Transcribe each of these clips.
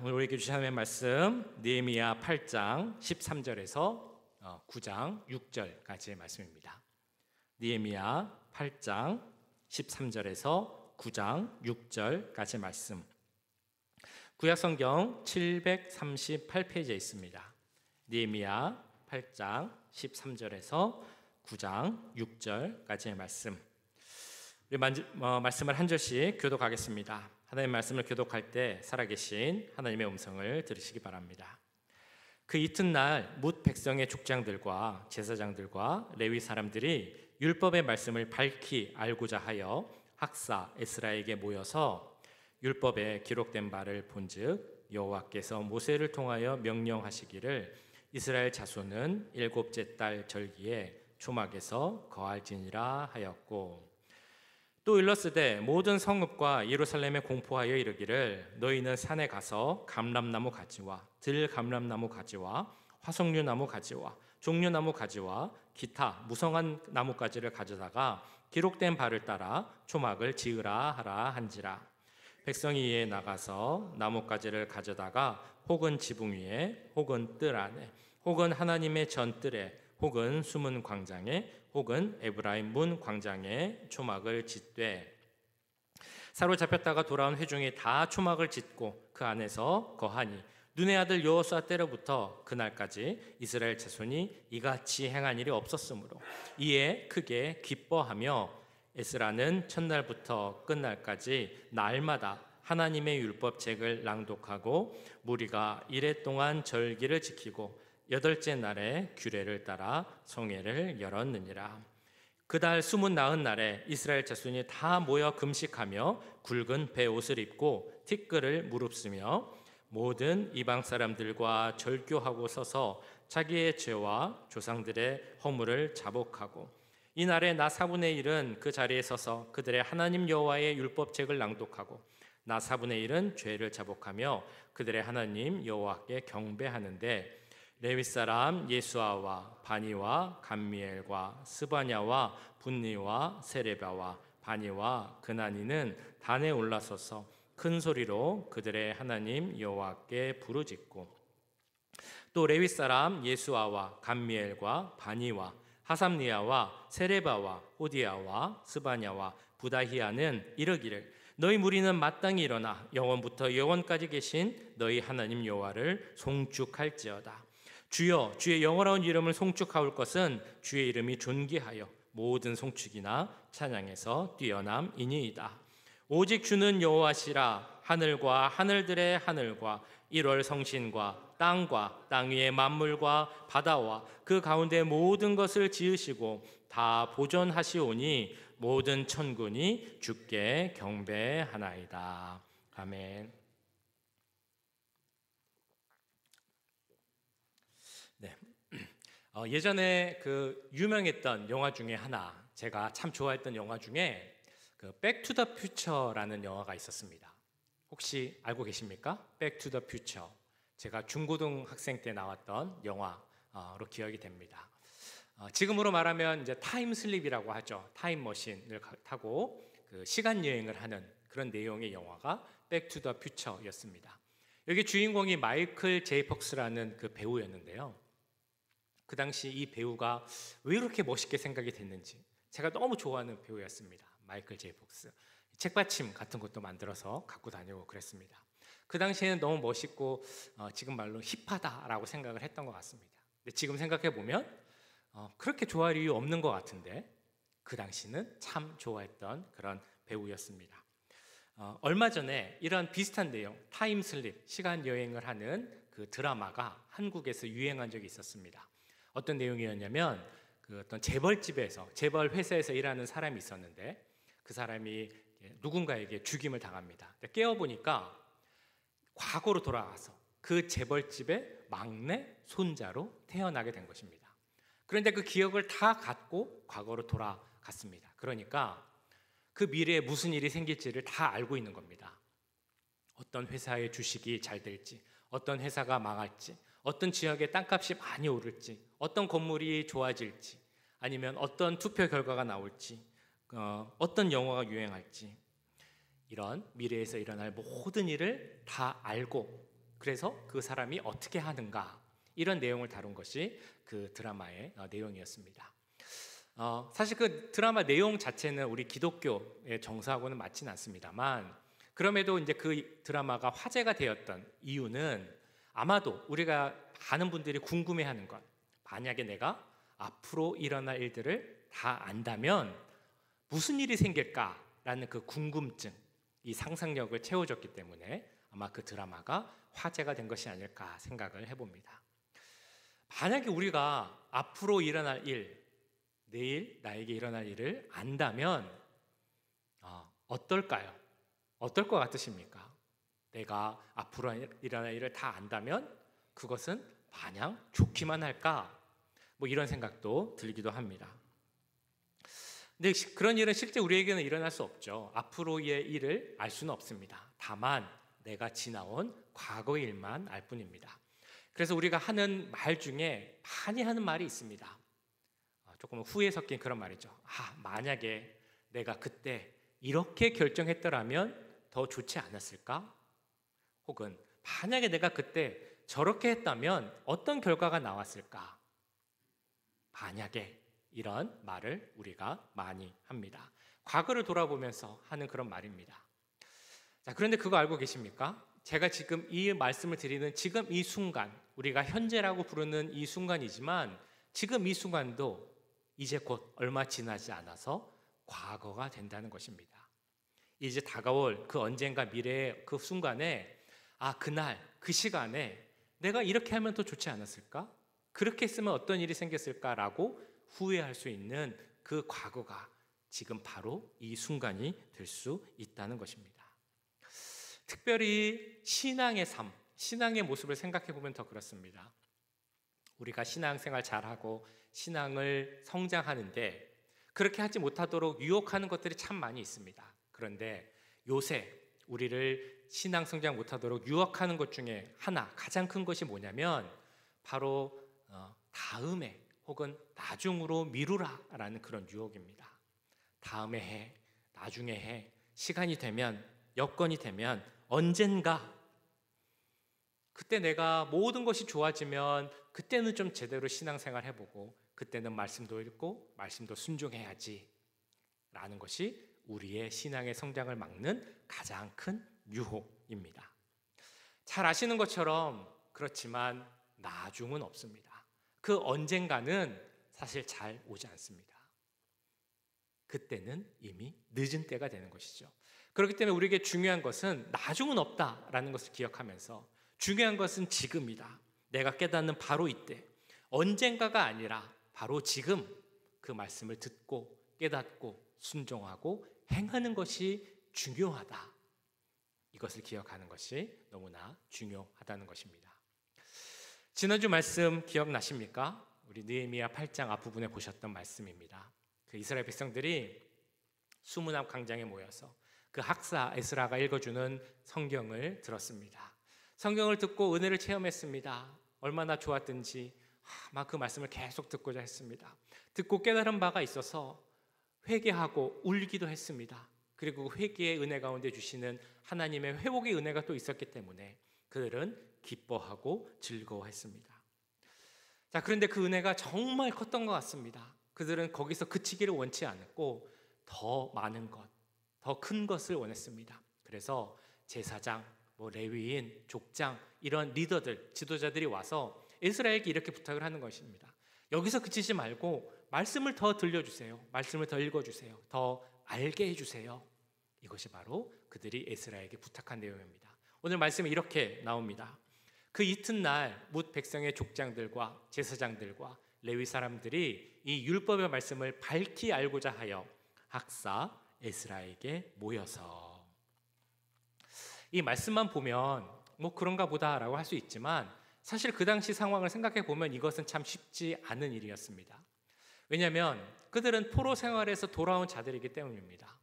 오늘 우리에게 주신 하나님의 말씀 느헤미야 8장 13절에서 9장 6절까지의 말씀입니다. 느헤미야 8장 13절에서 9장 6절까지의 말씀. 구약성경 738페이지에 있습니다. 느헤미야 8장 13절에서 9장 6절까지의 말씀. 우리 말씀을 한 절씩 교독하겠습니다. 하나님의 말씀을 교독할 때 살아계신 하나님의 음성을 들으시기 바랍니다. 그 이튿날 뭇 백성의 족장들과 제사장들과 레위 사람들이 율법의 말씀을 밝히 알고자 하여 학사 에스라에게 모여서 율법에 기록된 바를 본즉 여호와께서 모세를 통하여 명령하시기를 이스라엘 자손은 일곱째 달 절기에 초막에서 거할지니라 하였고, 또 일렀으되 모든 성읍과 예루살렘에 공포하여 이르기를 너희는 산에 가서 감람나무 가지와 들감람나무 가지와 화석류나무 가지와 종려나무 가지와 기타 무성한 나무가지를 가져다가 기록된 바를 따라 초막을 지으라 하라 한지라. 백성이 이에 나가서 나무가지를 가져다가 혹은 지붕 위에 혹은 뜰 안에 혹은 하나님의 전뜰에 혹은 숨은 광장에 혹은 에브라임 문 광장에 초막을 짓되, 사로잡혔다가 돌아온 회중이 다 초막을 짓고 그 안에서 거하니 눈의 아들 여호수아 때로부터 그날까지 이스라엘 자손이 이같이 행한 일이 없었으므로 이에 크게 기뻐하며 에스라는 첫날부터 끝날까지 날마다 하나님의 율법책을 낭독하고 무리가 이레 동안 절기를 지키고 여덟째 날에 규례를 따라 성회를 열었느니라. 그달 29날에 이스라엘 자손이 다 모여 금식하며 굵은 베옷을 입고 티끌을 무릅쓰며 모든 이방 사람들과 절교하고 서서 자기의 죄와 조상들의 허물을 자복하고, 이날에 나 4분의 1은 그 자리에 서서 그들의 하나님 여호와의 율법책을 낭독하고 나 4분의 1은 죄를 자복하며 그들의 하나님 여호와께 경배하는데, 레위 사람 예수아와 바니와 감미엘과 스바냐와 분니와 세레바와 바니와 그나니는 단에 올라서서 큰 소리로 그들의 하나님 여호와께 부르짖고, 또 레위 사람 예수아와 감미엘과 바니와 하삼니아와 세레바와 호디아와 스바냐와 부다히아는 이르기를 너희 무리는 마땅히 일어나 영원부터 영원까지 계신 너희 하나님 여호와를 송축할지어다. 주여, 주의 영원한 이름을 송축하올 것은 주의 이름이 존귀하여 모든 송축이나 찬양에서 뛰어남이니이다. 오직 주는 여호와시라. 하늘과 하늘들의 하늘과 1월 성신과 땅과 땅 위의 만물과 바다와 그 가운데 모든 것을 지으시고 다 보존하시오니 모든 천군이 주께 경배하나이다. 아멘. 네. 예전에 그 유명했던 영화 중에 하나, 제가 참 좋아했던 영화 중에 그 백투더퓨처라는 영화가 있었습니다. 혹시 알고 계십니까? 백투더퓨처. 제가 중고등학생 때 나왔던 영화로 기억이 됩니다. 지금으로 말하면 이제 타임슬립이라고 하죠. 타임머신을 타고 그 시간 여행을 하는 그런 내용의 영화가 백투더퓨처였습니다. 여기 주인공이 마이클 제이 폭스라는 그 배우였는데요. 그 당시 이 배우가 왜 이렇게 멋있게 생각이 됐는지 제가 너무 좋아하는 배우였습니다. 마이클 제이 폭스. 책받침 같은 것도 만들어서 갖고 다니고 그랬습니다. 그 당시에는 너무 멋있고 지금 말로 힙하다라고 생각을 했던 것 같습니다. 근데 지금 생각해 보면 그렇게 좋아할 이유 없는 것 같은데 그 당시는 참 좋아했던 그런 배우였습니다. 얼마 전에 이런 비슷한 내용, 타임슬립, 시간 여행을 하는 그 드라마가 한국에서 유행한 적이 있었습니다. 어떤 내용이었냐면 그 어떤 재벌집에서, 재벌 회사에서 일하는 사람이 있었는데 그 사람이 누군가에게 죽임을 당합니다. 깨어보니까 과거로 돌아가서 그 재벌집의 막내 손자로 태어나게 된 것입니다. 그런데 그 기억을 다 갖고 과거로 돌아갔습니다. 그러니까 그 미래에 무슨 일이 생길지를 다 알고 있는 겁니다. 어떤 회사의 주식이 잘 될지, 어떤 회사가 망할지, 어떤 지역의 땅값이 많이 오를지, 어떤 건물이 좋아질지, 아니면 어떤 투표 결과가 나올지, 어떤 영화가 유행할지, 이런 미래에서 일어날 모든 일을 다 알고 그래서 그 사람이 어떻게 하는가, 이런 내용을 다룬 것이 그 드라마의 내용이었습니다. 사실 그 드라마 내용 자체는 우리 기독교의 정서하고는 맞지는 않습니다만, 그럼에도 이제 그 드라마가 화제가 되었던 이유는 아마도 우리가 많은 분들이 궁금해하는 것, 만약에 내가 앞으로 일어날 일들을 다 안다면 무슨 일이 생길까라는 그 궁금증, 이 상상력을 채워줬기 때문에 아마 그 드라마가 화제가 된 것이 아닐까 생각을 해봅니다. 만약에 우리가 앞으로 일어날 일, 내일 나에게 일어날 일을 안다면 어떨까요? 어떨 것 같으십니까? 내가 앞으로 일어날 일을 다 안다면 그것은 마냥 좋기만 할까? 뭐 이런 생각도 들기도 합니다. 근데 그런 일은 실제 우리에게는 일어날 수 없죠. 앞으로의 일을 알 수는 없습니다. 다만 내가 지나온 과거의 일만 알 뿐입니다. 그래서 우리가 하는 말 중에 많이 하는 말이 있습니다. 조금 후회 섞인 그런 말이죠. 만약에 내가 그때 이렇게 결정했더라면 더 좋지 않았을까? 혹은 만약에 내가 그때 저렇게 했다면 어떤 결과가 나왔을까? 만약에, 이런 말을 우리가 많이 합니다. 과거를 돌아보면서 하는 그런 말입니다. 자, 그런데 그거 알고 계십니까? 제가 지금 이 말씀을 드리는 지금 이 순간, 우리가 현재라고 부르는 이 순간이지만 지금 이 순간도 이제 곧 얼마 지나지 않아서 과거가 된다는 것입니다. 이제 다가올 그 언젠가 미래의 그 순간에 그날 그 시간에 내가 이렇게 하면 더 좋지 않았을까? 그렇게 했으면 어떤 일이 생겼을까라고 후회할 수 있는 그 과거가 지금 바로 이 순간이 될 수 있다는 것입니다. 특별히 신앙의 삶, 신앙의 모습을 생각해 보면 더 그렇습니다. 우리가 신앙생활 잘하고 신앙을 성장하는데 그렇게 하지 못하도록 유혹하는 것들이 참 많이 있습니다. 그런데 요새 우리를 신앙 성장 못하도록 유혹하는 것 중에 하나, 가장 큰 것이 뭐냐면 바로 다음에 혹은 나중으로 미루라라는 그런 유혹입니다. 다음에 해, 나중에 해, 시간이 되면, 여건이 되면, 언젠가 그때 내가 모든 것이 좋아지면 그때는 좀 제대로 신앙생활 해보고 그때는 말씀도 읽고 말씀도 순종해야지 라는 것이 우리의 신앙의 성장을 막는 가장 큰 유혹입니다. 잘 아시는 것처럼 그렇지만 나중은 없습니다. 그 언젠가는 사실 잘 오지 않습니다. 그때는 이미 늦은 때가 되는 것이죠. 그렇기 때문에 우리에게 중요한 것은 나중은 없다라는 것을 기억하면서 중요한 것은 지금이다. 내가 깨닫는 바로 이때, 언젠가가 아니라 바로 지금 그 말씀을 듣고 깨닫고 순종하고 행하는 것이 중요하다. 이것을 기억하는 것이 너무나 중요하다는 것입니다. 지난주 말씀 기억나십니까? 우리 느헤미야 8장 앞부분에 보셨던 말씀입니다. 그 이스라엘 백성들이 수문앞 광장에 모여서 그 학사 에스라가 읽어주는 성경을 들었습니다. 성경을 듣고 은혜를 체험했습니다. 얼마나 좋았든지 막 그 말씀을 계속 듣고자 했습니다. 듣고 깨달은 바가 있어서 회개하고 울기도 했습니다. 그리고 회개의 은혜 가운데 주시는 하나님의 회복의 은혜가 또 있었기 때문에 그들은 기뻐하고 즐거워했습니다. 자, 그런데 그 은혜가 정말 컸던 것 같습니다. 그들은 거기서 그치기를 원치 않았고 더 많은 것, 더 큰 것을 원했습니다. 그래서 제사장, 레위인, 족장 이런 리더들, 지도자들이 와서 이스라엘에게 이렇게 부탁을 하는 것입니다. 여기서 그치지 말고 말씀을 더 들려주세요. 말씀을 더 읽어주세요. 더 알게 해주세요. 이것이 바로 그들이 에스라에게 부탁한 내용입니다. 오늘 말씀이 이렇게 나옵니다. 그 이튿날 뭇 백성의 족장들과 제사장들과 레위 사람들이 이 율법의 말씀을 밝히 알고자 하여 학사 에스라에게 모여서, 이 말씀만 보면 그런가 보다라고 할 수 있지만 사실 그 당시 상황을 생각해 보면 이것은 참 쉽지 않은 일이었습니다. 왜냐하면 그들은 포로 생활에서 돌아온 자들이기 때문입니다.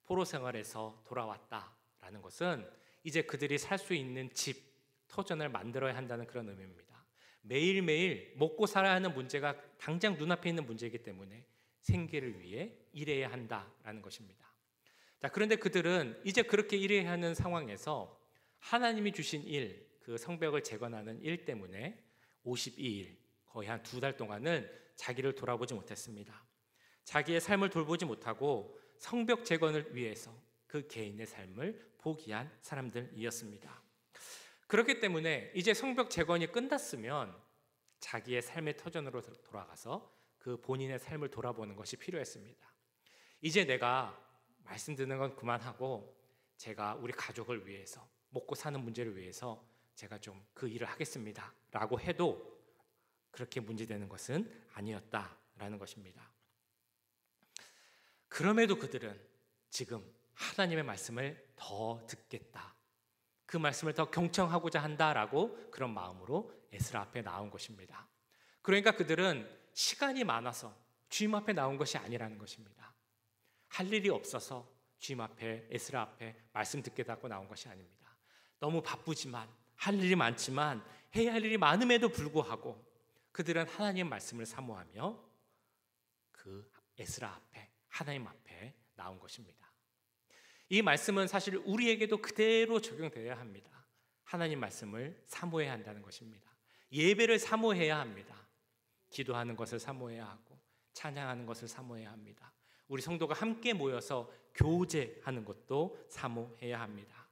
포로 생활에서 돌아왔다라는 것은 이제 그들이 살 수 있는 집, 터전을 만들어야 한다는 그런 의미입니다. 매일매일 먹고 살아야 하는 문제가 당장 눈앞에 있는 문제이기 때문에 생계를 위해 일해야 한다라는 것입니다. 자, 그런데 그들은 이제 그렇게 일해야 하는 상황에서 하나님이 주신 일, 그 성벽을 재건하는 일 때문에 52일, 거의 한 2달 동안은 자기를 돌아보지 못했습니다. 자기의 삶을 돌보지 못하고 성벽 재건을 위해서 그 개인의 삶을 포기한 사람들이었습니다. 그렇기 때문에 이제 성벽 재건이 끝났으면 자기의 삶의 터전으로 돌아가서 그 본인의 삶을 돌아보는 것이 필요했습니다. 이제 내가 말씀 듣는 건 그만하고 제가 우리 가족을 위해서, 먹고 사는 문제를 위해서 제가 좀 그 일을 하겠습니다 라고 해도 그렇게 문제되는 것은 아니었다라는 것입니다. 그럼에도 그들은 지금 하나님의 말씀을 더 듣겠다, 그 말씀을 더 경청하고자 한다라고 그런 마음으로 에스라 앞에 나온 것입니다. 그러니까 그들은 시간이 많아서 주님 앞에 나온 것이 아니라는 것입니다. 할 일이 없어서 주님 앞에, 에스라 앞에 말씀 듣겠다고 나온 것이 아닙니다. 너무 바쁘지만, 할 일이 많지만, 해야 할 일이 많음에도 불구하고 그들은 하나님 말씀을 사모하며 그 에스라 앞에, 하나님 앞에 나온 것입니다. 이 말씀은 사실 우리에게도 그대로 적용되어야 합니다. 하나님 말씀을 사모해야 한다는 것입니다. 예배를 사모해야 합니다. 기도하는 것을 사모해야 하고 찬양하는 것을 사모해야 합니다. 우리 성도가 함께 모여서 교제하는 것도 사모해야 합니다.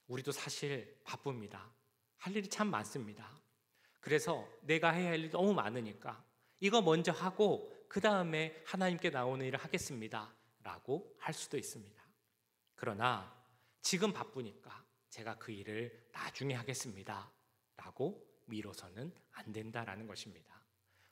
우리도 사실 바쁩니다. 할 일이 참 많습니다. 그래서 내가 해야 할 일이 너무 많으니까 이거 먼저 하고 그 다음에 하나님께 나오는 일을 하겠습니다 라고 할 수도 있습니다. 그러나 지금 바쁘니까 제가 그 일을 나중에 하겠습니다 라고 미뤄서는 안 된다라는 것입니다.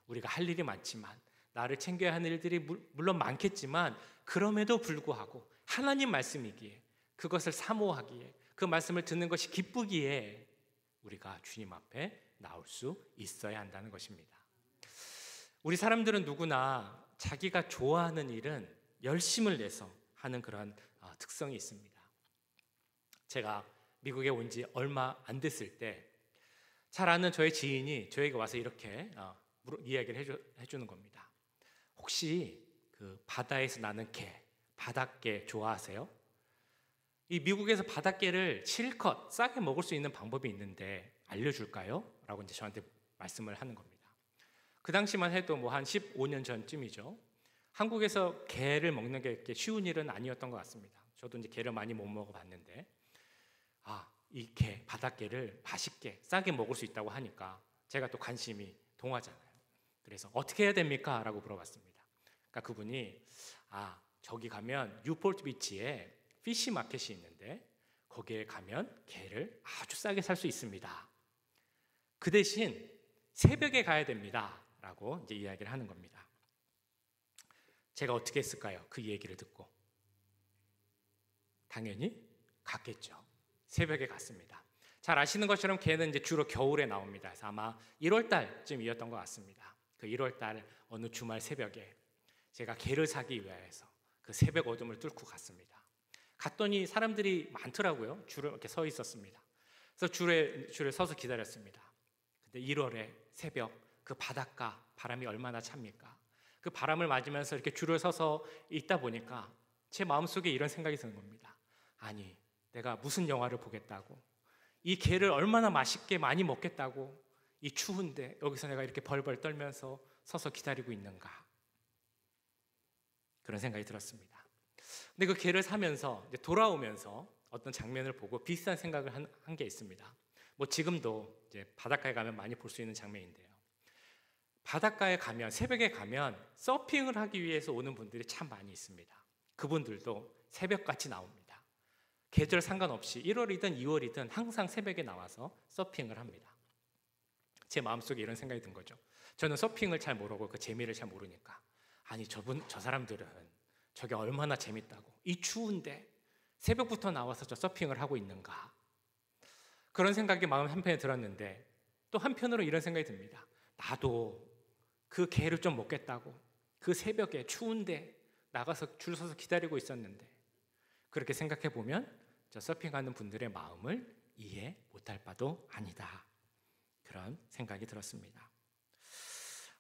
우리가 할 일이 많지만, 나를 챙겨야 하는 일들이 물론 많겠지만, 그럼에도 불구하고 하나님 말씀이기에, 그것을 사모하기에, 그 말씀을 듣는 것이 기쁘기에 우리가 주님 앞에 나올 수 있어야 한다는 것입니다. 우리 사람들은 누구나 자기가 좋아하는 일은 열심을 내서 하는 그런 특성이 있습니다. 제가 미국에 온 지 얼마 안 됐을 때 잘 아는 저의 지인이 저에게 와서 이렇게 이야기를 해주는 겁니다. 혹시 그 바다에서 나는 게, 바닷게 좋아하세요? 이 미국에서 바닷게를 실컷 싸게 먹을 수 있는 방법이 있는데 알려줄까요? 라고 이제 저한테 말씀을 하는 겁니다. 그 당시만 해도 뭐 한 15년 전쯤이죠. 한국에서 게를 먹는 게 이렇게 쉬운 일은 아니었던 것 같습니다. 저도 이제 게를 많이 못 먹어봤는데, 이 게, 바닷게를 맛있게 싸게 먹을 수 있다고 하니까 제가 또 관심이 동하잖아요. 그래서 어떻게 해야 됩니까? 라고 물어봤습니다. 그러니까 그분이 저기 가면 뉴포트 비치에 피시 마켓이 있는데 거기에 가면 게를 아주 싸게 살 수 있습니다. 그 대신 새벽에 가야 됩니다 라고 이제 이야기를 하는 겁니다. 제가 어떻게 했을까요? 그 얘기를 듣고 당연히 갔겠죠. 새벽에 갔습니다. 잘 아시는 것처럼 게는 이제 주로 겨울에 나옵니다. 그래서 아마 1월 달쯤이었던 것 같습니다. 그 1월 달 어느 주말 새벽에 제가 게를 사기 위해서 그 새벽 어둠을 뚫고 갔습니다. 갔더니 사람들이 많더라고요. 줄을 이렇게 서 있었습니다. 그래서 줄에 서서 기다렸습니다. 근데 1월에 새벽 그 바닷가 바람이 얼마나 찹니까? 그 바람을 맞으면서 이렇게 줄을 서서 있다 보니까 제 마음속에 이런 생각이 드는 겁니다. 아니, 내가 무슨 영화를 보겠다고, 이 게를 얼마나 맛있게 많이 먹겠다고 이 추운데 여기서 내가 이렇게 벌벌 떨면서 서서 기다리고 있는가, 그런 생각이 들었습니다. 근데 그 게를 사면서 이제 돌아오면서 어떤 장면을 보고 비슷한 생각을 한 게 있습니다. 뭐 지금도 이제 바닷가에 가면 많이 볼 수 있는 장면인데요. 바닷가에 가면, 새벽에 가면 서핑을 하기 위해서 오는 분들이 참 많이 있습니다. 그분들도 새벽같이 나옵니다. 계절 상관없이 1월이든 2월이든 항상 새벽에 나와서 서핑을 합니다. 제 마음속에 이런 생각이 든 거죠. 저는 서핑을 잘 모르고 그 재미를 잘 모르니까, 아니 저 사람들은 저게 얼마나 재밌다고 이 추운데 새벽부터 나와서 저 서핑을 하고 있는가, 그런 생각이 마음 한편에 들었는데, 또 한편으로 이런 생각이 듭니다. 나도 그 게를 좀 먹겠다고 그 새벽에 추운데 나가서 줄 서서 기다리고 있었는데, 그렇게 생각해 보면 저 서핑하는 분들의 마음을 이해 못할 바도 아니다, 그런 생각이 들었습니다.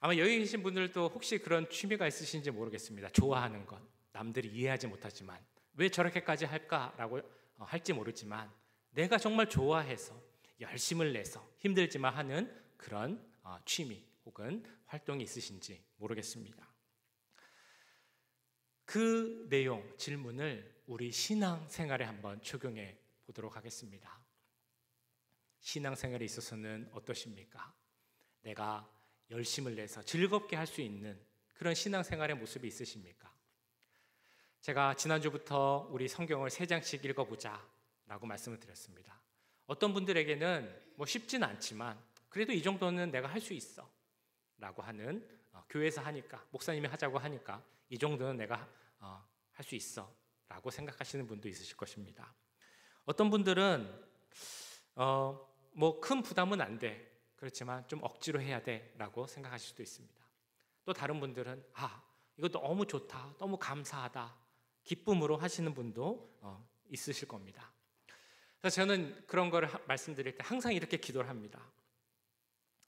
아마 여기 계신 분들도 혹시 그런 취미가 있으신지 모르겠습니다. 좋아하는 것, 남들이 이해하지 못하지만 왜 저렇게까지 할까라고 할지 모르지만 내가 정말 좋아해서 열심을 내서 힘들지만 하는 그런 취미 혹은 활동이 있으신지 모르겠습니다. 그 내용, 질문을 우리 신앙생활에 한번 적용해 보도록 하겠습니다. 신앙생활에 있어서는 어떠십니까? 내가 열심을 내서 즐겁게 할 수 있는 그런 신앙생활의 모습이 있으십니까? 제가 지난주부터 우리 성경을 3장씩 읽어보자 라고 말씀을 드렸습니다. 어떤 분들에게는 쉽진 않지만 그래도 이 정도는 내가 할 수 있어 라고 하는, 교회에서 하니까, 목사님이 하자고 하니까 이 정도는 내가 할 수 있어 라고 생각하시는 분도 있으실 것입니다. 어떤 분들은 큰 부담은 안 돼, 그렇지만 좀 억지로 해야 돼 라고 생각하실 수도 있습니다. 또 다른 분들은 이거 너무 좋다, 너무 감사하다, 기쁨으로 하시는 분도 있으실 겁니다. 그래서 저는 그런 거를 말씀드릴 때 항상 이렇게 기도를 합니다.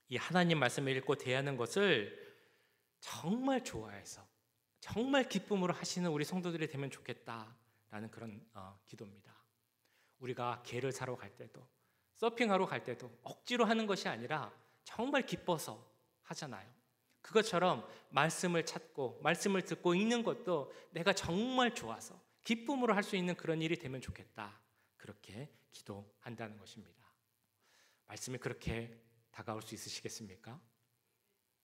이 하나님 말씀을 읽고 대하는 것을 정말 좋아해서 정말 기쁨으로 하시는 우리 성도들이 되면 좋겠다라는 그런 기도입니다. 우리가 게를 사러 갈 때도, 서핑하러 갈 때도 억지로 하는 것이 아니라 정말 기뻐서 하잖아요. 그것처럼 말씀을 찾고 말씀을 듣고 읽는 것도 내가 정말 좋아서 기쁨으로 할 수 있는 그런 일이 되면 좋겠다, 그렇게 기도한다는 것입니다. 말씀이 그렇게 다가올 수 있으시겠습니까?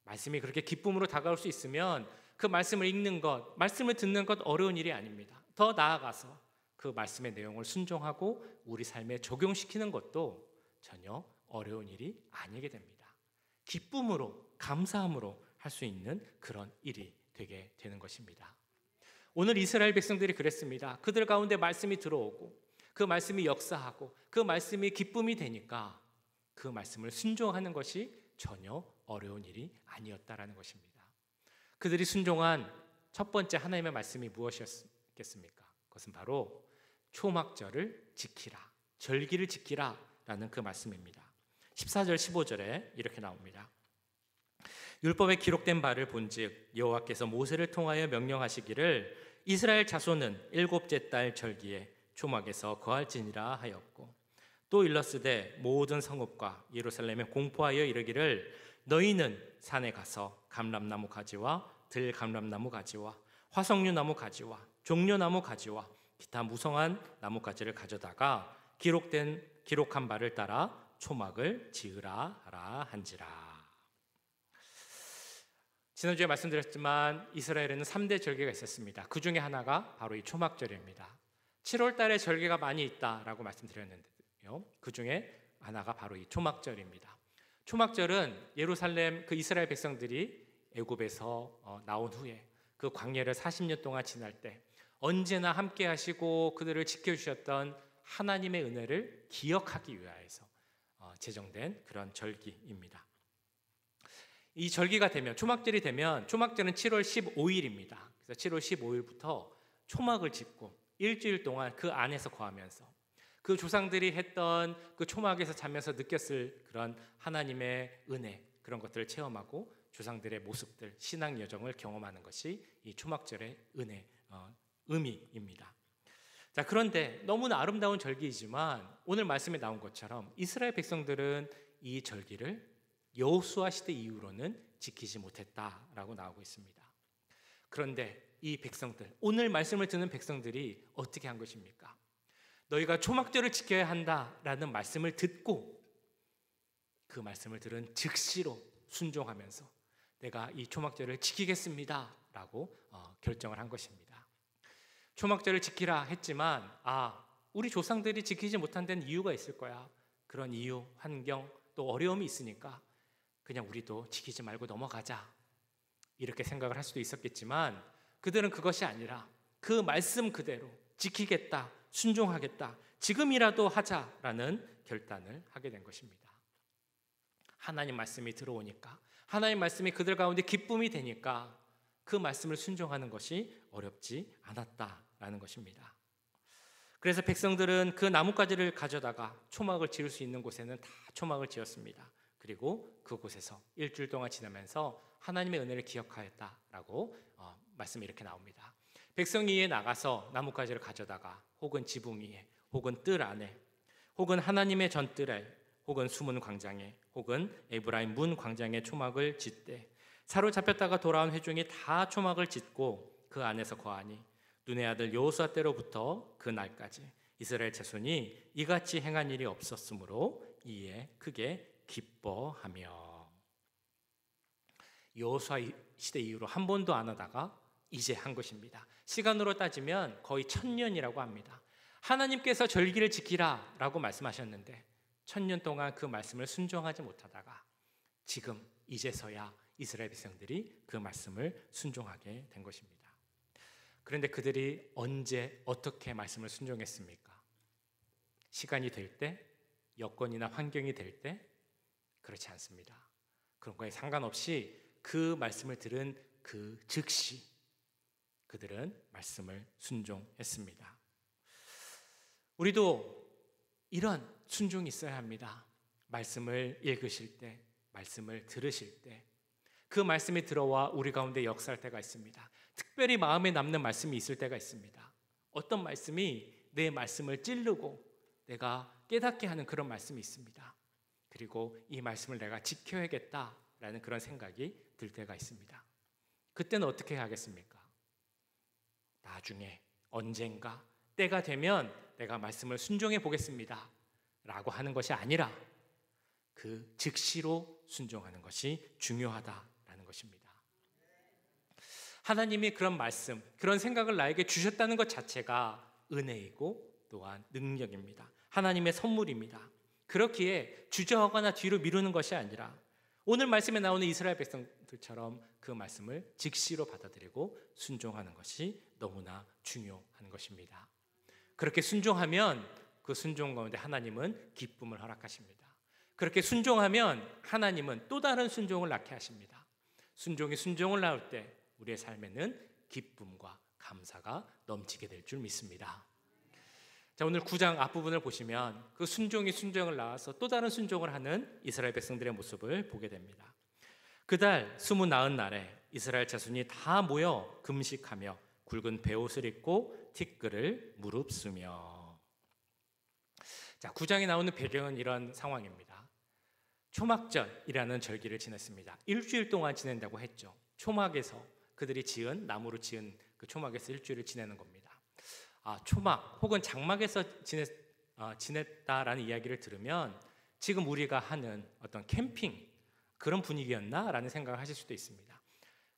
말씀이 그렇게 기쁨으로 다가올 수 있으면 그 말씀을 읽는 것, 말씀을 듣는 것 어려운 일이 아닙니다. 더 나아가서 그 말씀의 내용을 순종하고 우리 삶에 적용시키는 것도 전혀 어려운 일이 아니게 됩니다. 기쁨으로, 감사함으로 할 수 있는 그런 일이 되게 되는 것입니다. 오늘 이스라엘 백성들이 그랬습니다. 그들 가운데 말씀이 들어오고 그 말씀이 역사하고 그 말씀이 기쁨이 되니까 그 말씀을 순종하는 것이 전혀 어려운 일이 아니었다라는 것입니다. 그들이 순종한 첫 번째 하나님의 말씀이 무엇이었겠습니까? 그것은 바로 초막절을 지키라, 절기를 지키라 라는 그 말씀입니다. 14절 15절에 이렇게 나옵니다. 율법에 기록된 바를 본즉 여호와께서 모세를 통하여 명령하시기를 이스라엘 자손은 일곱째 달 절기에 초막에서 거할지니라 하였고, 또 일러스되 모든 성읍과 예루살렘에 공포하여 이르기를 너희는 산에 가서 감람나무 가지와 들감람나무 가지와 화석류 나무 가지와 종려나무 가지와 기타 무성한 나무 가지를 가져다가 기록한 바를 따라 초막을 지으라 하라 한지라. 지난주에 말씀드렸지만 이스라엘에는 3대 절기가 있었습니다. 그 중에 하나가 바로 이 초막절입니다. 7월 달에 절기가 많이 있다라고 말씀드렸는데요, 그 중에 하나가 바로 이 초막절입니다. 초막절은 예루살렘 그 이스라엘 백성들이 애굽에서 나온 후에 그 광야를 40년 동안 지날 때 언제나 함께 하시고 그들을 지켜주셨던 하나님의 은혜를 기억하기 위하여서 제정된 그런 절기입니다. 이 절기가 되면, 초막절이 되면, 초막절은 7월 15일입니다. 그래서 7월 15일부터 초막을 짓고 일주일 동안 그 안에서 거하면서 그 조상들이 했던 그 초막에서 자면서 느꼈을 그런 하나님의 은혜, 그런 것들을 체험하고 조상들의 모습들, 신앙 여정을 경험하는 것이 이 초막절의 의미입니다. 자, 그런데 너무나 아름다운 절기이지만 오늘 말씀에 나온 것처럼 이스라엘 백성들은 이 절기를 여호수아 시대 이후로는 지키지 못했다라고 나오고 있습니다. 그런데 이 백성들, 오늘 말씀을 듣는 백성들이 어떻게 한 것입니까? 너희가 초막절을 지켜야 한다라는 말씀을 듣고 그 말씀을 들은 즉시로 순종하면서 내가 이 초막절을 지키겠습니다라고 결정을 한 것입니다. 초막절을 지키라 했지만 우리 조상들이 지키지 못한 데는 이유가 있을 거야. 그런 이유, 환경, 또 어려움이 있으니까 그냥 우리도 지키지 말고 넘어가자, 이렇게 생각을 할 수도 있었겠지만 그들은 그것이 아니라 그 말씀 그대로 지키겠다, 순종하겠다, 지금이라도 하자라는 결단을 하게 된 것입니다. 하나님 말씀이 들어오니까, 하나님 말씀이 그들 가운데 기쁨이 되니까 그 말씀을 순종하는 것이 어렵지 않았다라는 것입니다. 그래서 백성들은 그 나뭇가지를 가져다가 초막을 지을 수 있는 곳에는 다 초막을 지었습니다. 그리고 그곳에서 일주일 동안 지나면서 하나님의 은혜를 기억하였다라고 말씀이 이렇게 나옵니다. 백성이 위에 나가서 나뭇가지를 가져다가 혹은 지붕 위에 혹은 뜰 안에 혹은 하나님의 전뜰에, 혹은 수문 광장에, 혹은 에브라임 문 광장에 초막을 짓되 사로잡혔다가 돌아온 회중이 다 초막을 짓고 그 안에서 거하니 눈의 아들 여호수아 때로부터 그 날까지 이스라엘 자손이 이같이 행한 일이 없었으므로 이에 크게 기뻐하며. 여호수아 시대 이후로 한 번도 안 하다가 이제 한 것입니다. 시간으로 따지면 거의 1000년이라고 합니다. 하나님께서 절기를 지키라 라고 말씀하셨는데 1000년 동안 그 말씀을 순종하지 못하다가 지금 이제서야 이스라엘 백성들이 그 말씀을 순종하게 된 것입니다. 그런데 그들이 언제 어떻게 말씀을 순종했습니까? 시간이 될 때, 여건이나 환경이 될 때? 그렇지 않습니다. 그런 거에 상관없이 그 말씀을 들은 그 즉시 그들은 말씀을 순종했습니다. 우리도 이런 순종이 있어야 합니다. 말씀을 읽으실 때, 말씀을 들으실 때, 그 말씀이 들어와 우리 가운데 역사할 때가 있습니다. 특별히 마음에 남는 말씀이 있을 때가 있습니다. 어떤 말씀이 내 말씀을 찌르고 내가 깨닫게 하는 그런 말씀이 있습니다. 그리고 이 말씀을 내가 지켜야겠다라는 그런 생각이 들 때가 있습니다. 그때는 어떻게 하겠습니까? 나중에 언젠가 때가 되면 내가 말씀을 순종해 보겠습니다 라고 하는 것이 아니라 그 즉시로 순종하는 것이 중요하다라는 것입니다. 하나님이 그런 말씀, 그런 생각을 나에게 주셨다는 것 자체가 은혜이고 또한 능력입니다. 하나님의 선물입니다. 그렇기에 주저하거나 뒤로 미루는 것이 아니라 오늘 말씀에 나오는 이스라엘 백성들처럼 그 말씀을 즉시로 받아들이고 순종하는 것이 너무나 중요한 것입니다. 그렇게 순종하면 그 순종 가운데 하나님은 기쁨을 허락하십니다. 그렇게 순종하면 하나님은 또 다른 순종을 낳게 하십니다. 순종이 순종을 낳을 때 우리의 삶에는 기쁨과 감사가 넘치게 될 줄 믿습니다. 자, 오늘 9장 앞부분을 보시면 그 순종이 순종을 낳아서 또 다른 순종을 하는 이스라엘 백성들의 모습을 보게 됩니다. 그달 29날에 이스라엘 자손이 다 모여 금식하며 굵은 베옷을 입고 티끌을 무릅쓰며. 자, 9장에 나오는 배경은 이런 상황입니다. 초막절이라는 절기를 지냈습니다. 일주일 동안 지낸다고 했죠. 초막에서 그들이 나무로 지은 그 초막에서 일주일을 지내는 겁니다. 초막 혹은 장막에서 지냈다라는 이야기를 들으면 지금 우리가 하는 어떤 캠핑 그런 분위기였나라는 생각을 하실 수도 있습니다.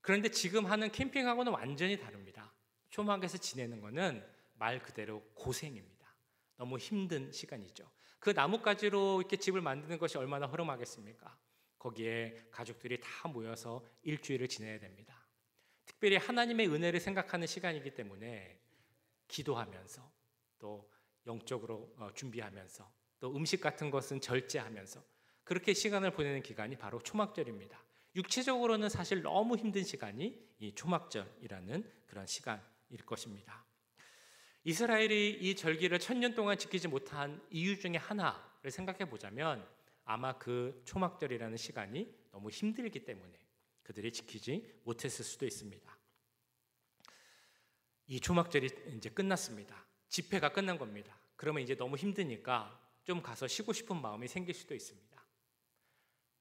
그런데 지금 하는 캠핑하고는 완전히 다릅니다. 초막에서 지내는 것은 말 그대로 고생입니다. 너무 힘든 시간이죠. 그 나뭇가지로 이렇게 집을 만드는 것이 얼마나 허름하겠습니까? 거기에 가족들이 다 모여서 일주일을 지내야 됩니다. 특별히 하나님의 은혜를 생각하는 시간이기 때문에 기도하면서 또 영적으로 준비하면서 또 음식 같은 것은 절제하면서 그렇게 시간을 보내는 기간이 바로 초막절입니다. 육체적으로는 사실 너무 힘든 시간이 이 초막절이라는 그런 시간일 것입니다. 이스라엘이 이 절기를 1000년 동안 지키지 못한 이유 중에 하나를 생각해 보자면 아마 그 초막절이라는 시간이 너무 힘들기 때문에 그들이 지키지 못했을 수도 있습니다. 이 초막절이 이제 끝났습니다. 집회가 끝난 겁니다. 그러면 이제 너무 힘드니까 좀 가서 쉬고 싶은 마음이 생길 수도 있습니다.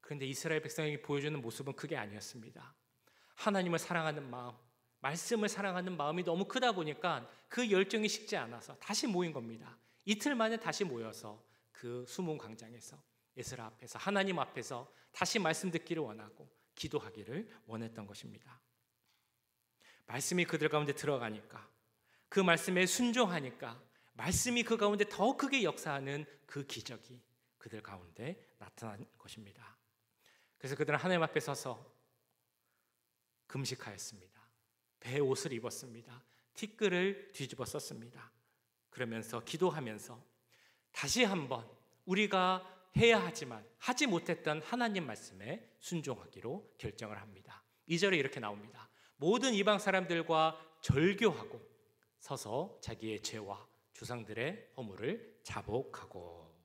그런데 이스라엘 백성에게 보여주는 모습은 그게 아니었습니다. 하나님을 사랑하는 마음, 말씀을 사랑하는 마음이 너무 크다 보니까 그 열정이 식지 않아서 다시 모인 겁니다. 이틀 만에 다시 모여서 그 수문 광장에서 에스라 앞에서 하나님 앞에서 다시 말씀 듣기를 원하고 기도하기를 원했던 것입니다. 말씀이 그들 가운데 들어가니까 그 말씀에 순종하니까 말씀이 그 가운데 더 크게 역사하는 그 기적이 그들 가운데 나타난 것입니다. 그래서 그들은 하나님 앞에 서서 금식하였습니다. 베옷을 입었습니다. 티끌을 뒤집어 썼습니다. 그러면서 기도하면서 다시 한번 우리가 해야 하지만 하지 못했던 하나님 말씀에 순종하기로 결정을 합니다. 2절에 이렇게 나옵니다. 모든 이방 사람들과 절교하고 서서 자기의 죄와 조상들의 허물을 자복하고.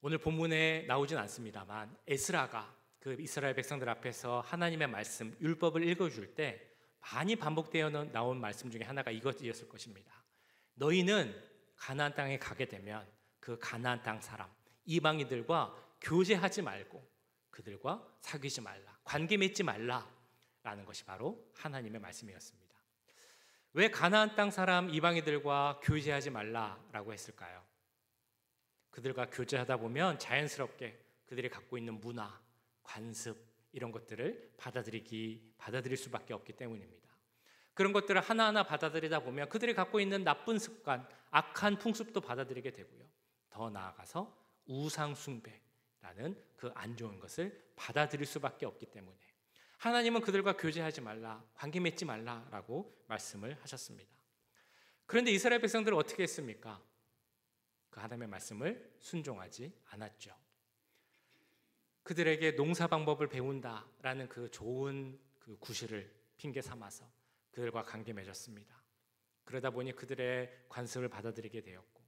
오늘 본문에 나오진 않습니다만 에스라가 그 이스라엘 백성들 앞에서 하나님의 말씀, 율법을 읽어줄 때 많이 반복되어 나온 말씀 중에 하나가 이것이었을 것입니다. 너희는 가나안 땅에 가게 되면 그 가나안 땅 사람 이방인들과 교제하지 말고 그들과 사귀지 말라, 관계 맺지 말라라는 것이 바로 하나님의 말씀이었습니다. 왜 가나안 땅 사람 이방인들과 교제하지 말라라고 했을까요? 그들과 교제하다 보면 자연스럽게 그들이 갖고 있는 문화, 관습 이런 것들을 받아들일 수밖에 없기 때문입니다. 그런 것들을 하나하나 받아들이다 보면 그들이 갖고 있는 나쁜 습관, 악한 풍습도 받아들이게 되고요. 더 나아가서 우상 숭배라는 그 안 좋은 것을 받아들일 수밖에 없기 때문에 하나님은 그들과 교제하지 말라, 관계 맺지 말라라고 말씀을 하셨습니다. 그런데 이스라엘 백성들은 어떻게 했습니까? 그 하나님의 말씀을 순종하지 않았죠. 그들에게 농사 방법을 배운다라는 그 좋은 그 구실을 핑계 삼아서 그들과 관계 맺었습니다. 그러다 보니 그들의 관습을 받아들이게 되었고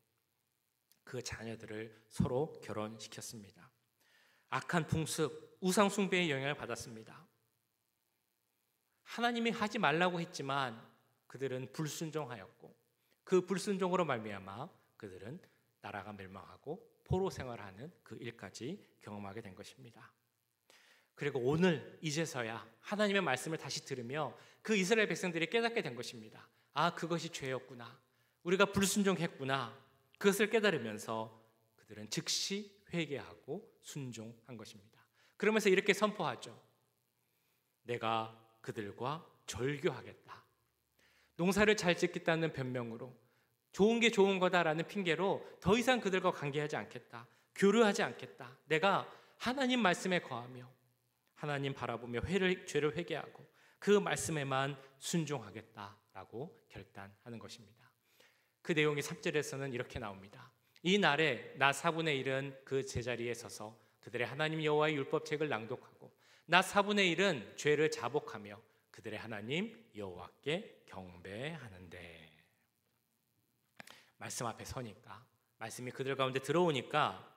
그 자녀들을 서로 결혼시켰습니다. 악한 풍습, 우상 숭배의 영향을 받았습니다. 하나님이 하지 말라고 했지만 그들은 불순종하였고 그 불순종으로 말미암아 그들은 나라가 멸망하고 포로 생활하는 그 일까지 경험하게 된 것입니다. 그리고 오늘 이제서야 하나님의 말씀을 다시 들으며 그 이스라엘 백성들이 깨닫게 된 것입니다. 아, 그것이 죄였구나. 우리가 불순종했구나. 그것을 깨달으면서 그들은 즉시 회개하고 순종한 것입니다. 그러면서 이렇게 선포하죠. 내가 그들과 절교하겠다. 농사를 잘 짓겠다는 변명으로 좋은 게 좋은 거다라는 핑계로 더 이상 그들과 관계하지 않겠다. 교류하지 않겠다. 내가 하나님 말씀에 거하며 하나님 바라보며 죄를 회개하고 그 말씀에만 순종하겠다라고 결단하는 것입니다. 그 내용이 3절에서는 이렇게 나옵니다. 이 날에 나 4분의 1은 그 제자리에 서서 그들의 하나님 여호와의 율법책을 낭독하고 나 4분의 1은 죄를 자복하며 그들의 하나님 여호와께 경배하는데. 말씀 앞에 서니까 말씀이 그들 가운데 들어오니까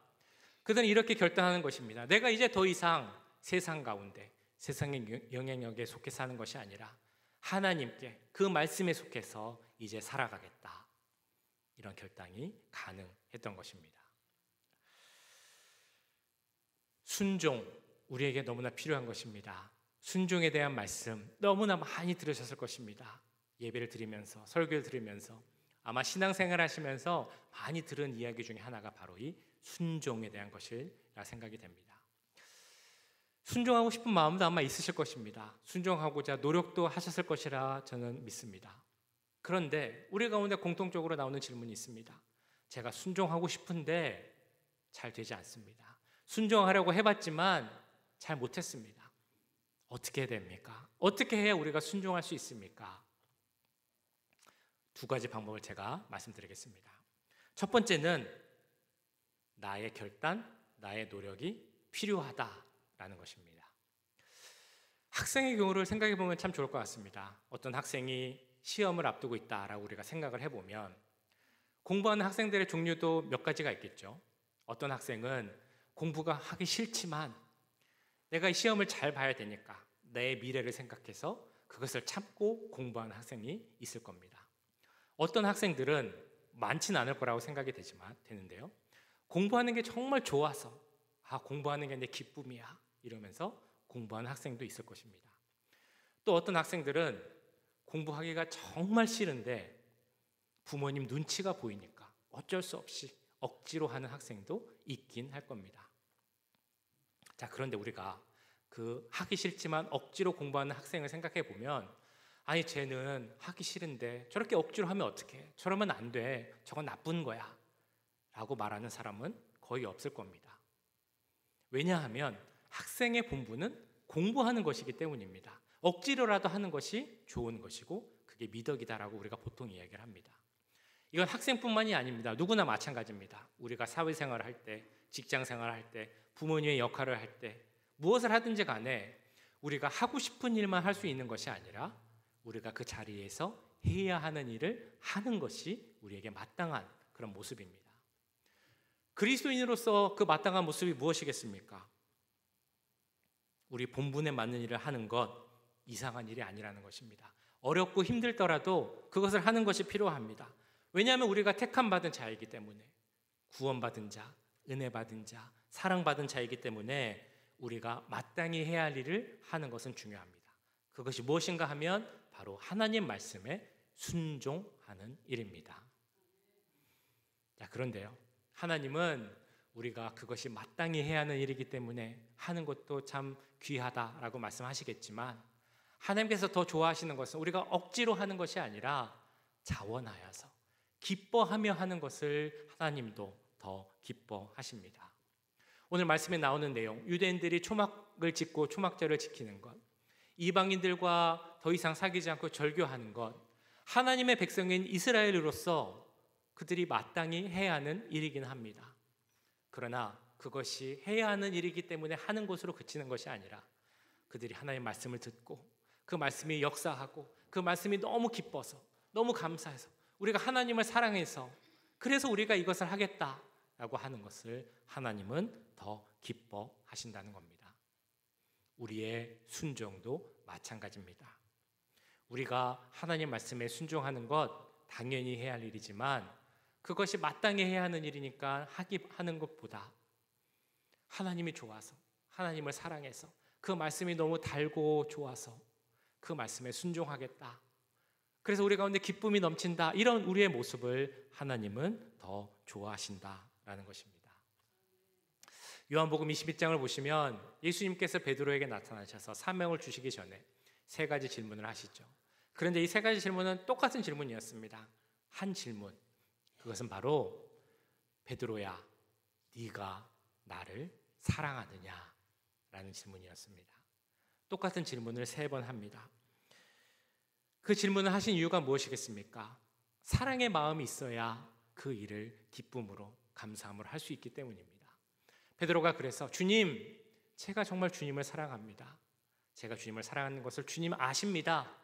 그들은 이렇게 결단하는 것입니다. 내가 이제 더 이상 세상 가운데 세상의 영향력에 속해 사는 것이 아니라 하나님께 그 말씀에 속해서 이제 살아가겠다. 이런 결단이 가능했던 것입니다. 순종, 우리에게 너무나 필요한 것입니다. 순종에 대한 말씀 너무나 많이 들으셨을 것입니다. 예배를 드리면서 설교를 들으면서 아마 신앙생활 하시면서 많이 들은 이야기 중에 하나가 바로 이 순종에 대한 것이라 생각이 됩니다. 순종하고 싶은 마음도 아마 있으실 것입니다. 순종하고자 노력도 하셨을 것이라 저는 믿습니다. 그런데 우리 가운데 공통적으로 나오는 질문이 있습니다. 제가 순종하고 싶은데 잘 되지 않습니다. 순종하려고 해봤지만 잘 못했습니다. 어떻게 해야 됩니까? 어떻게 해야 우리가 순종할 수 있습니까? 두 가지 방법을 제가 말씀드리겠습니다. 첫 번째는 나의 결단, 나의 노력이 필요하다라는 것입니다. 학생의 경우를 생각해 보면 참 좋을 것 같습니다. 어떤 학생이 시험을 앞두고 있다라고 우리가 생각을 해보면 공부하는 학생들의 종류도 몇 가지가 있겠죠. 어떤 학생은 공부가 하기 싫지만 내가 이 시험을 잘 봐야 되니까 내 미래를 생각해서 그것을 참고 공부하는 학생이 있을 겁니다. 어떤 학생들은 많지는 않을 거라고 생각이 되는데요. 공부하는 게 정말 좋아서 공부하는 게 내 기쁨이야 이러면서 공부하는 학생도 있을 것입니다. 또 어떤 학생들은 공부하기가 정말 싫은데 부모님 눈치가 보이니까 어쩔 수 없이 억지로 하는 학생도 있긴 할 겁니다. 자, 그런데 우리가 그 하기 싫지만 억지로 공부하는 학생을 생각해 보면 아니 쟤는 하기 싫은데 저렇게 억지로 하면 어떡해? 저러면 안 돼. 저건 나쁜 거야. 라고 말하는 사람은 거의 없을 겁니다. 왜냐하면 학생의 본분은 공부하는 것이기 때문입니다. 억지로라도 하는 것이 좋은 것이고 그게 미덕이다라고 우리가 보통 이야기를 합니다. 이건 학생뿐만이 아닙니다. 누구나 마찬가지입니다. 우리가 사회생활을 할 때, 직장생활을 할 때, 부모님의 역할을 할 때 무엇을 하든지 간에 우리가 하고 싶은 일만 할 수 있는 것이 아니라 우리가 그 자리에서 해야 하는 일을 하는 것이 우리에게 마땅한 그런 모습입니다. 그리스도인으로서 그 마땅한 모습이 무엇이겠습니까? 우리 본분에 맞는 일을 하는 것 이상한 일이 아니라는 것입니다. 어렵고 힘들더라도 그것을 하는 것이 필요합니다. 왜냐하면 우리가 택함 받은 자이기 때문에, 구원받은 자, 은혜 받은 자, 사랑받은 자이기 때문에 우리가 마땅히 해야 할 일을 하는 것은 중요합니다. 그것이 무엇인가 하면 바로 하나님 말씀에 순종하는 일입니다. 자, 그런데요, 하나님은 우리가 그것이 마땅히 해야 하는 일이기 때문에 하는 것도 참 귀하다라고 말씀하시겠지만, 하나님께서 더 좋아하시는 것은 우리가 억지로 하는 것이 아니라 자원하여서 기뻐하며 하는 것을 하나님도 더 기뻐하십니다. 오늘 말씀에 나오는 내용, 유대인들이 초막을 짓고 초막절을 지키는 것, 이방인들과 더 이상 사귀지 않고 절교하는 것, 하나님의 백성인 이스라엘으로서 그들이 마땅히 해야 하는 일이긴 합니다. 그러나 그것이 해야 하는 일이기 때문에 하는 것으로 그치는 것이 아니라, 그들이 하나님의 말씀을 듣고 그 말씀이 역사하고 그 말씀이 너무 기뻐서, 너무 감사해서, 우리가 하나님을 사랑해서 그래서 우리가 이것을 하겠다라고 하는 것을 하나님은 더 기뻐하신다는 겁니다. 우리의 순종도 마찬가지입니다. 우리가 하나님 말씀에 순종하는 것 당연히 해야 할 일이지만, 그것이 마땅히 해야 하는 일이니까 하는 것보다 하나님이 좋아서, 하나님을 사랑해서, 그 말씀이 너무 달고 좋아서 그 말씀에 순종하겠다, 그래서 우리 가운데 기쁨이 넘친다, 이런 우리의 모습을 하나님은 더 좋아하신다라는 것입니다. 요한복음 22장을 보시면 예수님께서 베드로에게 나타나셔서 사명을 주시기 전에 세 가지 질문을 하시죠. 그런데 이 세 가지 질문은 똑같은 질문이었습니다. 한 질문, 그것은 바로 베드로야, 네가 나를 사랑하느냐? 라는 질문이었습니다. 똑같은 질문을 3번 합니다. 그 질문을 하신 이유가 무엇이겠습니까? 사랑의 마음이 있어야 그 일을 기쁨으로, 감사함으로 할 수 있기 때문입니다. 베드로가 그래서 주님, 제가 정말 주님을 사랑합니다. 제가 주님을 사랑하는 것을 주님 아십니다.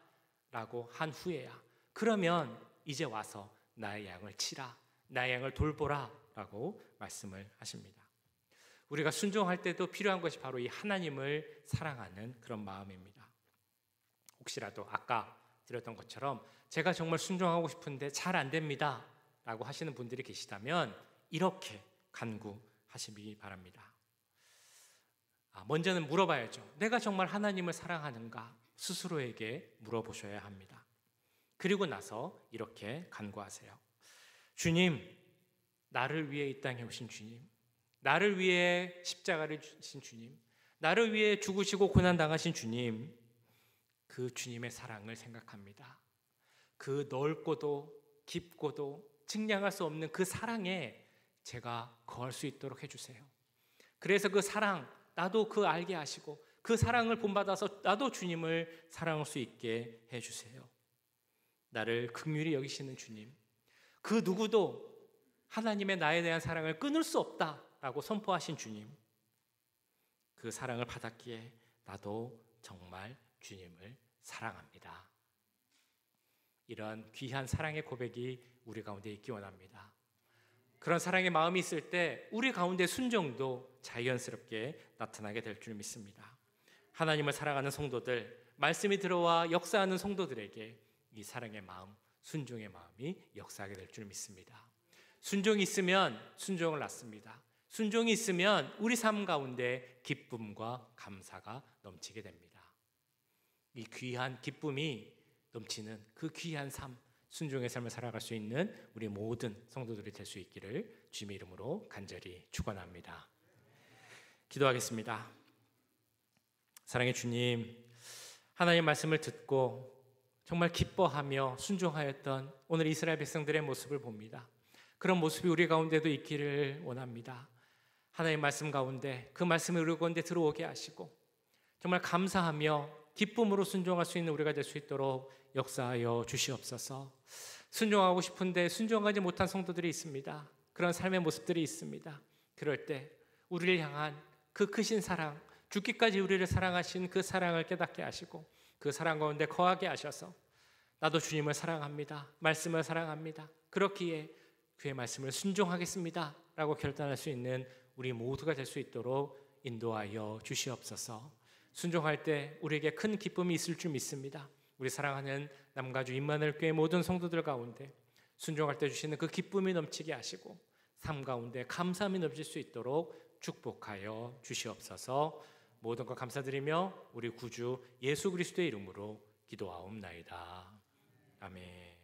라고 한 후에야, 그러면 이제 와서 나의 양을 치라, 나의 양을 돌보라 라고 말씀을 하십니다. 우리가 순종할 때도 필요한 것이 바로 이 하나님을 사랑하는 그런 마음입니다. 혹시라도 아까 드렸던 것처럼 제가 정말 순종하고 싶은데 잘 안 됩니다 라고 하시는 분들이 계시다면 이렇게 간구하시기 바랍니다. 먼저는 물어봐야죠. 내가 정말 하나님을 사랑하는가? 스스로에게 물어보셔야 합니다. 그리고 나서 이렇게 간구하세요. 주님, 나를 위해 이 땅에 오신 주님, 나를 위해 십자가를 주신 주님, 나를 위해 죽으시고 고난당하신 주님, 그 주님의 사랑을 생각합니다. 그 넓고도 깊고도 측량할 수 없는 그 사랑에 제가 거할 수 있도록 해주세요. 그래서 그 사랑, 나도 그 알게 하시고 그 사랑을 본받아서 나도 주님을 사랑할 수 있게 해주세요. 나를 긍휼히 여기시는 주님, 그 누구도 하나님의 나에 대한 사랑을 끊을 수 없다라고 선포하신 주님, 그 사랑을 받았기에 나도 정말 주님을 사랑합니다. 이런 귀한 사랑의 고백이 우리 가운데 있기 원합니다. 그런 사랑의 마음이 있을 때 우리 가운데 순종도 자연스럽게 나타나게 될 줄 믿습니다. 하나님을 사랑하는 성도들, 말씀이 들어와 역사하는 성도들에게 이 사랑의 마음, 순종의 마음이 역사하게 될 줄 믿습니다. 순종이 있으면 순종을 낳습니다. 순종이 있으면 우리 삶 가운데 기쁨과 감사가 넘치게 됩니다. 이 귀한 기쁨이 넘치는 그 귀한 삶, 순종의 삶을 살아갈 수 있는 우리 모든 성도들이 될 수 있기를 주님의 이름으로 간절히 축원합니다. 기도하겠습니다. 사랑의 주님, 하나님의 말씀을 듣고 정말 기뻐하며 순종하였던 오늘 이스라엘 백성들의 모습을 봅니다. 그런 모습이 우리 가운데도 있기를 원합니다. 하나님의 말씀 가운데 그 말씀이 우리 가운데 들어오게 하시고 정말 감사하며 기쁨으로 순종할 수 있는 우리가 될 수 있도록 역사하여 주시옵소서. 순종하고 싶은데 순종하지 못한 성도들이 있습니다. 그런 삶의 모습들이 있습니다. 그럴 때 우리를 향한 그 크신 사랑, 죽기까지 우리를 사랑하신 그 사랑을 깨닫게 하시고 그 사랑 가운데 거하게 하셔서 나도 주님을 사랑합니다, 말씀을 사랑합니다, 그렇기에 그의 말씀을 순종하겠습니다 라고 결단할 수 있는 우리 모두가 될 수 있도록 인도하여 주시옵소서. 순종할 때 우리에게 큰 기쁨이 있을 줄 믿습니다. 우리 사랑하는 남가주 임마누엘 교회 모든 성도들 가운데 순종할 때 주시는 그 기쁨이 넘치게 하시고 삶 가운데 감사함이 넘칠 수 있도록 축복하여 주시옵소서. 모든 것 감사드리며 우리 구주 예수 그리스도의 이름으로 기도하옵나이다. 아멘.